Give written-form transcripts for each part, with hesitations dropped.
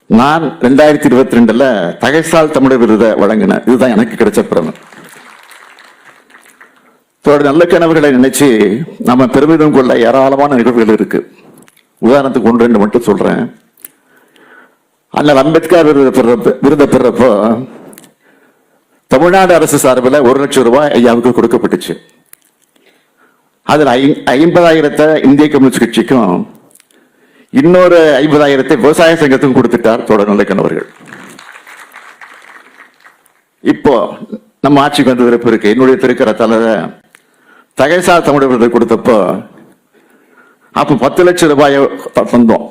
நான் 2022 தகைசால் தமிழர் விருதை வழங்கினேன். இதுதான் எனக்கு கிடைச்ச பெருமை. நல்ல கனவுகளை நினைச்சு நம்ம பெருமிதம் கொள்ள ஏராளமான நிகழ்வுகள் இருக்கு. உதாரணத்துக்கு 1-2 மட்டும் சொல்றேன். அண்ணல் அம்பேத்கர் விருதை பெறப்போ தமிழ்நாடு அரசு சார்பில் 1 லட்சம் ரூபாய் ஐயாவுக்கு கொடுக்கப்பட்டுச்சு. அதில் 50,000 இந்திய கம்யூனிஸ்ட் கட்சிக்கும் இன்னொரு 50,000 விவசாய சங்கத்துக்கும் கொடுத்துட்டார் தோழர் நல்லக்கன் அவர்கள். இப்போ நம்ம ஆட்சிக்கு வந்த விருப்பம் இருக்கு. என்னுடைய திருக்கரத்தால தகைசால் தமிழர் விருதை கொடுத்தப்போ அப்ப 10 லட்சம் ரூபாயை தந்தோம்.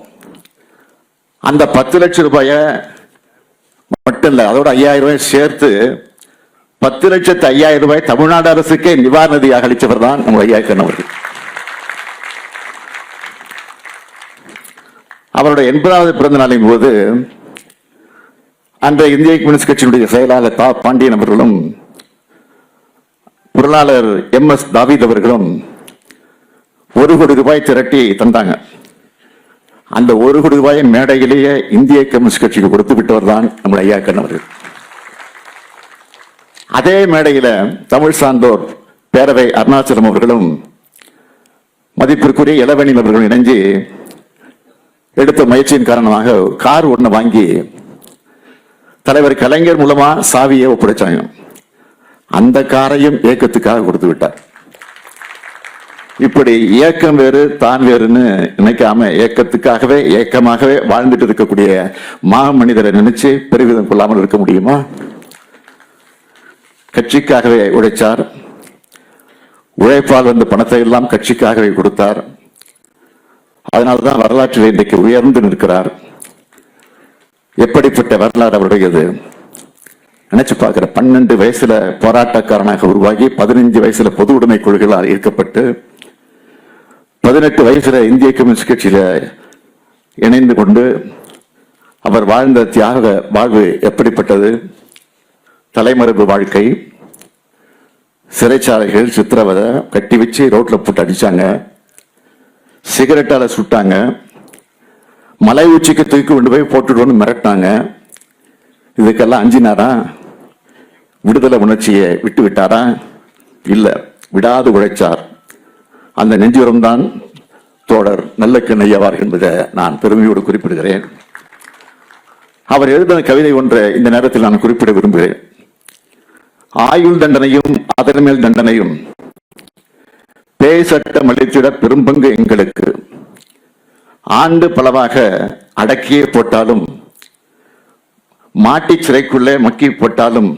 அந்த 10 லட்சம் ரூபாய மட்டும் இல்ல, அதோட 5,000 ரூபாய் சேர்த்து 10,05,000 ரூபாய் தமிழ்நாடு அரசுக்கே நிவாரண நிதியாக அளித்தவர் தான் நம்ம ஐயா அவர்கள். அவருடைய 80வது பிறந்த நாளின் போது அந்த இந்திய கம்யூனிஸ்ட் கட்சியினுடைய செயலாளர் தா பாண்டியன் அவர்களும் பொருளாளர் MS தாவீத் அவர்களும் 1 கோடி ரூபாய் திரட்டி தந்தாங்க. அந்த 1 கோடி ரூபாயை மேடையிலேயே இந்திய கம்யூனிஸ்ட் கட்சிக்கு கொடுத்து விட்டவர் தான் நம்ம ஐயா அவர்கள். அதே மேடையில தமிழ் சார்ந்தோர் பேரவை அருணாச்சலம் அவர்களும் மதிப்பிற்குரிய இளவேணில் அவர்களும் இணைஞ்சு எடுத்த முயற்சியின் காரணமாக கார் ஒண்ணு வாங்கி தலைவர் கலைஞர் மூலமா சாவியை ஒப்படைச்சாங்க. அந்த காரையும் இயக்கத்துக்காக கொடுத்து விட்டார். இப்படி இயக்கம் வேறு தான் வேறுன்னு நினைக்காம இயக்கத்துக்காகவே இயக்கமாகவே வாழ்ந்துட்டு இருக்கக்கூடிய மனிதரை நினைச்சு பெருமிதம் கொள்ளாமல் இருக்க முடியுமா? கட்சிக்காகவே உழைச்சார். உழைப்பால் வந்த பணத்தை எல்லாம் கட்சிக்காகவே கொடுத்தார். அதனால்தான் வரலாற்றில் இன்றைக்கு உயர்ந்து நிற்கிறார். எப்படிப்பட்ட வரலாறு அவருடையது நினைச்சு பார்க்கிற. 12 வயசுல போராட்டக்காரனாக உருவாகி 15 வயசுல பொது உடைமை கொள்கைகளால் ஈர்க்கப்பட்டு 18 வயசுல இந்திய கம்யூனிஸ்ட் கட்சியில இணைந்து கொண்டு அவர் வாழ்ந்த தியாக வாழ்வு எப்படிப்பட்டது? தலைமறைவு வாழ்க்கை, சிறைச்சாலைகள், சித்திரவதை, கட்டி வச்சு ரோட்ல போட்டு அடிச்சாங்க, சிகரெட்டால சுட்டாங்க, மலை உச்சிக்கு தூக்கி கொண்டு போய் போட்டுட்டு மிரட்டாங்க. இதுக்கெல்லாம் அஞ்சினாரா? விடுதலை உணர்ச்சியை விட்டு விட்டாரா? இல்ல, விடாது உழைச்சார். அந்த நெஞ்சுரம் தான் தோழர் நல்லக்கன் ஐயாவார் என்பதை நான் பெருமையோடு குறிப்பிடுகிறேன். அவர் எழுதின கவிதை ஒன்றை இந்த நேரத்தில் நான் குறிப்பிட விரும்புகிறேன். ஆயுள் தண்டனையும் அதன் மேல் தண்டனையும் பேய் சட்டம் அளித்திட பெரும்பங்கு எங்களுக்கு. ஆண்டு பலவாக அடக்கியே போட்டாலும் மாட்டி சிறைக்குள்ளே மக்கி போட்டாலும்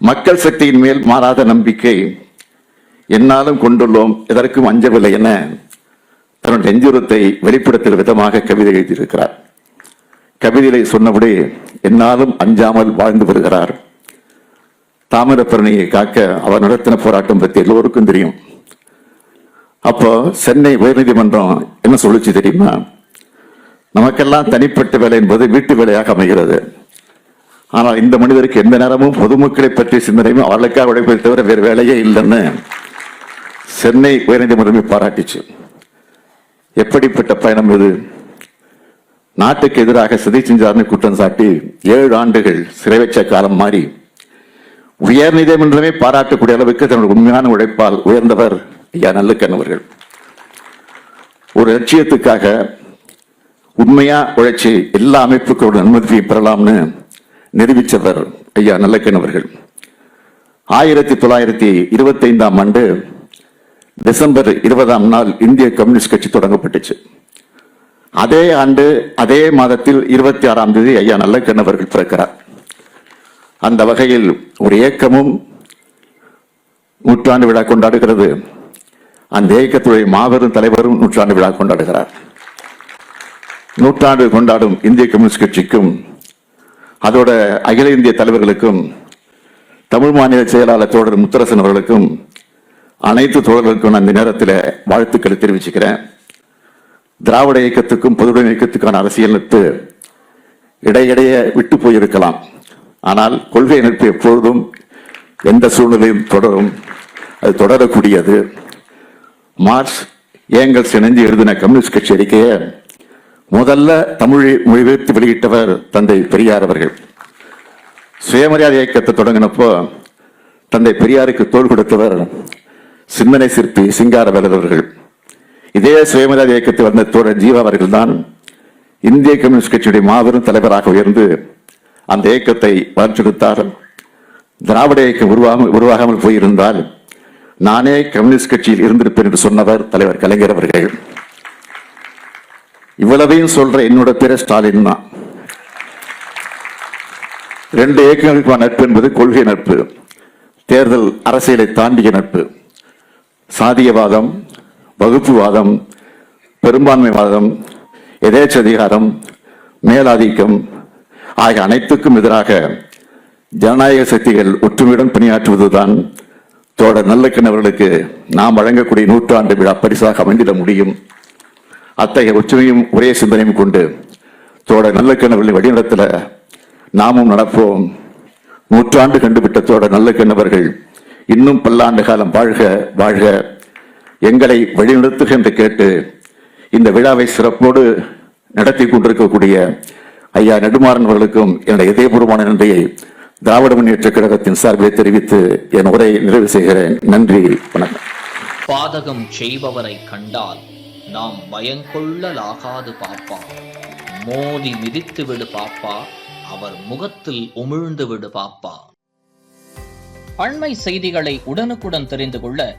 மக்கள் சக்தியின் மேல் மாறாத நம்பிக்கை என்னாலும் கொண்டுள்ளோம், எதற்கும் அஞ்சவில்லை என தன்னுடைய நெஞ்சுரத்தை வெளிப்படுத்தும் விதமாக கவிதை எழுதியிருக்கிறார். கவிதையை சொன்னபடி என்னாலும் அஞ்சாமல் வாழ்ந்து வருகிறார். தாமிரபரணியை காக்க அவர் நடத்தின போராட்டம் பற்றி எல்லோருக்கும் தெரியும். அப்போ சென்னை உயர்நீதிமன்றம் என்ன சொல்லுச்சு தெரியுமா? நமக்கெல்லாம் தனிப்பட்ட வேலை என்பது வீட்டு வேலையாக அமைகிறது. ஆனால் இந்த மனிதருக்கு எந்த நேரமும் பொதுமக்களை பற்றி சிந்தனையும் அவர்களுக்காக உழைப்பதை தவிர வேறு வேலையே இல்லைன்னு சென்னை உயர்நீதிமன்றமே பாராட்டிச்சு. எப்படிப்பட்ட பயணம் இது? நாட்டுக்கு எதிராக சதி செஞ்சார்னு குற்றம் சாட்டி 7 ஆண்டுகள் சிறை வச்ச காலம் மாறி உயர் நீதிமன்றமே பாராட்டக்கூடிய அளவுக்கு தன்னுடைய உண்மையான உழைப்பால் உயர்ந்தவர் ஐயா நல்லக்கன் அவர்கள். ஒரு லட்சியத்துக்காக உண்மையா உழைச்சி எல்லா அமைப்புகளோட அனுமதியை பெறலாம்னு நிரூபித்தவர் ஐயா நல்லக்கன் அவர்கள். 1925ஆம் ஆண்டு டிசம்பர் 20ஆம் நாள் இந்திய கம்யூனிஸ்ட் கட்சி தொடங்கப்பட்டுச்சு. அதே ஆண்டு அதே மாதத்தில் 26ஆம் தேதி ஐயா நல்லக்கன் அவர்கள் பிறக்கிறார். அந்த வகையில் ஒரு இயக்கமும் நூற்றாண்டு விழா கொண்டாடுகிறது. அந்த இயக்கத்துடைய மாபெரும் தலைவரும் நூற்றாண்டு விழா கொண்டாடுகிறார். நூற்றாண்டு கொண்டாடும் இந்திய கம்யூனிஸ்ட் கட்சிக்கும் அதோட அகில இந்திய தலைவர்களுக்கும் தமிழ் மாநில செயலாளர் தோழர் முத்தரசன் அவர்களுக்கும் அனைத்து தோழர்களுக்கும் நான் இந்த நேரத்தில் வாழ்த்துக்களை தெரிவிச்சுக்கிறேன். திராவிட இயக்கத்துக்கும் பொதுவுடைமை இயக்கத்துக்கான அரசியல் நட்பு இடையிடையே விட்டு போயிருக்கலாம். ஆனால் கொள்கை நட்பு எப்பொழுதும் எந்த சூழ்நிலையும் தொடரும். அது தொடரக்கூடியது. மார்க்ஸ் ஏங்கல்ஸ் இணைந்து எழுதின கம்யூனிஸ்ட் கட்சி அறிக்கையை முதல்ல தமிழை மொழிபெயர்த்து வெளியிட்டவர் தந்தை பெரியார் அவர்கள். சுயமரியாதை இயக்கத்தை தொடங்கினப்போ தந்தை பெரியாருக்கு தோள் கொடுத்தவர் சிந்தனை சிற்பி சிங்காரவேலர் அவர்கள். இதே சுயமரியாதை இயக்கத்தை வந்த தோழர் ஜீவா அவர்கள் தான் இந்திய கம்யூனிஸ்ட் கட்சியுடைய மாபெரும் தலைவராக உயர்ந்து அந்த இயக்கத்தை வளர்ச்செடுத்தார். திராவிட இயக்கம் உருவாகாமல் போயிருந்தால் நானே கம்யூனிஸ்ட் கட்சியில் இருந்திருப்பேன் என்று சொன்னவர் தலைவர் கலைஞர் அவர்கள். இவ்வளவையும் சொல்ற என்னோட பேர ஸ்டாலின் தான். 2 இயக்கங்களுக்கான நட்பு என்பது கொள்கை நட்பு, தேர்தல் அரசியலை தாண்டிய நட்பு. சாதியவாதம், வகுப்புவாதம், பெரும்பான்மைவாதம், எதேச்சதிகாரம், மேலாதிக்கம் ஆகிய அனைத்துக்கும் எதிராக ஜனநாயக சக்திகள் ஒற்றுமையுடன் பணியாற்றுவதுதான் தோழர் நல்லக்கண்ணு அவர்களுக்கு நாம் வழங்கக்கூடிய 100ஆண்டு விழா பரிசாக அமைந்திட முடியும். அத்தகைய ஒற்றுமையும் ஒரே சிந்தனையும் கொண்டு தோழர் நல்லக்கண்ணு அவர்களின் வழிநடத்தல நாமும் நடப்போம். 100 ஆண்டு கண்டுவிட்ட தோழர் நல்லக்கண்ணு அவர்கள் இன்னும் பல்லாண்டு காலம் வாழ்க வாழ்க, எங்களை வழிநடத்துக என்று கேட்டு இந்த விழாவை சிறப்போடு நடத்தி கொண்டிருக்கக்கூடிய ஐயா நெடுமாறன் அவர்களுக்கும் என்னுடைய இதயபூர்வமான நன்றியை திராவிட முன்னேற்ற கழகத்தின் சார்பில் தெரிவித்து என் உரையை நிறைவு செய்கிறேன். நன்றி, வணக்கம். பாதகம் செய்பவரை கண்டால் நாம் பயங்கொள்ளலாகாது பாப்பா, மோதி மிதித்து விடு பாப்பா, அவர் முகத்தில் உமிழ்ந்து விடு பாப்பா. அண்மை செய்திகளை உடனுக்குடன் தெரிந்து கொள்ள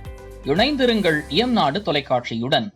இணைந்திருங்கள் இயம்நாடு தொலைக்காட்சியுடன்.